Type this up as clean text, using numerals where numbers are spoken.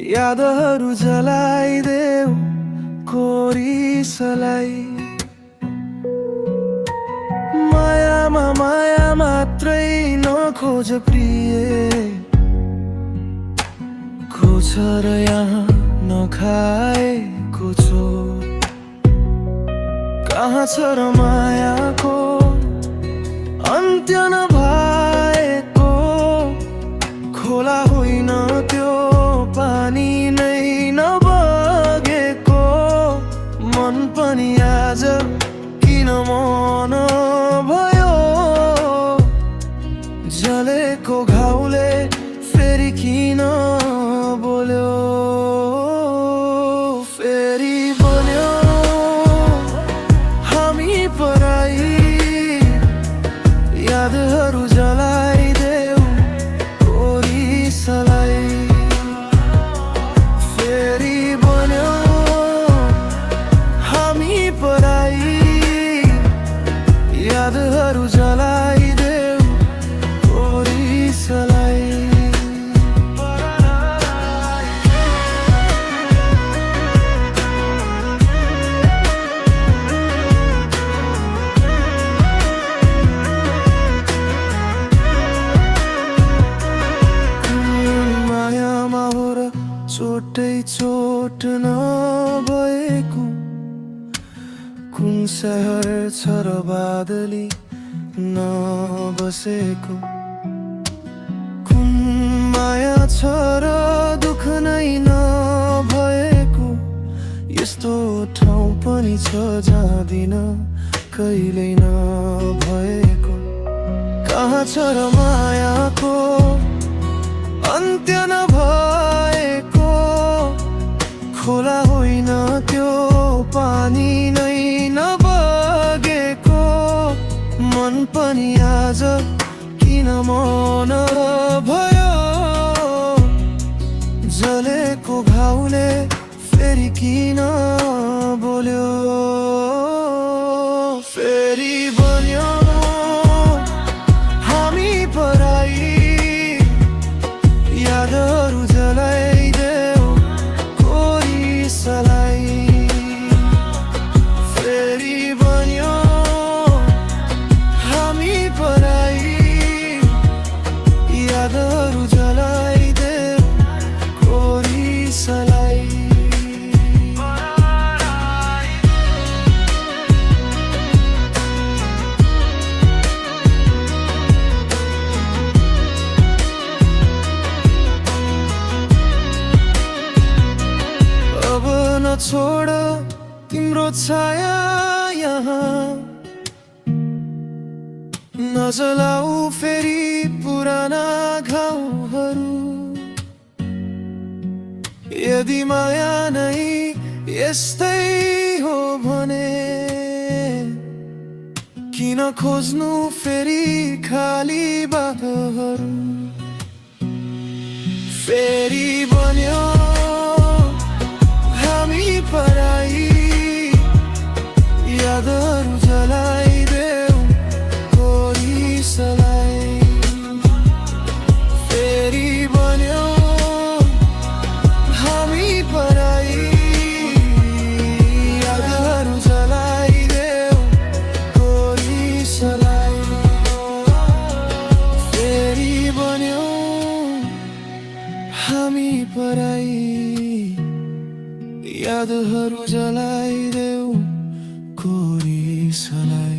यादहरू जलाइदेऊ कोरिसलाई। मायामा माया मात्रै नखोज प्रिय, खोज र यहाँ नखाएको छु। कहाँ छ र मायाको अन्त्य नभएको, खोला होइन त्यो पानी नै नबगेको। मन पनि आज किन मन भयो, जलेको घाउले फेरि किन बोल्यो। फेरि बोल्यो हामी पराई, यादहरू जलाइदेऊ कोरिसलाई। फेरि बोल्यो हामी पराई, यादहरू जलाइदेऊ कोरिसलाई। चोटै चोट नभएको, कुन सहर छ र बादली नबसेको। कुन माया छ र दुःख नै नभएको, यस्तो ठाउँ पनि छ जहाँ दिन कहिल्यै नभएको। कहाँ छ र मायाको अन्त्य नभएको, खोला होइन त्यो पानी नै नबगेको। मन पनि आज किन मन भयो, जलेको घाउले फेरि किन बोल्यो। फेरि बोल्यो हामी पराई, यादहरू जलाइदेऊ कोरिसलाई। फेरि बन्यो हामी पराई, यादहरू जलाइदेऊ कोरिसलाई। छोड तिम्रो छाया यहाँ, नजलाऊ फेरि पुराना घाउहरू। यदि माया नै यस्तै हो भने, किन खोज्नु फेरि खाली बाटोहरू। फेरि बन्यो हामी पराई, यादहरू जलाइदेऊ कोरिसलाई। फेरि बन्यो हामी पराई, यादहरू जलाइदेऊ कोरिसलाई। फेरि बन्यो हामी पराई, यादहरू जलाइदेऊ कोरिसलाई।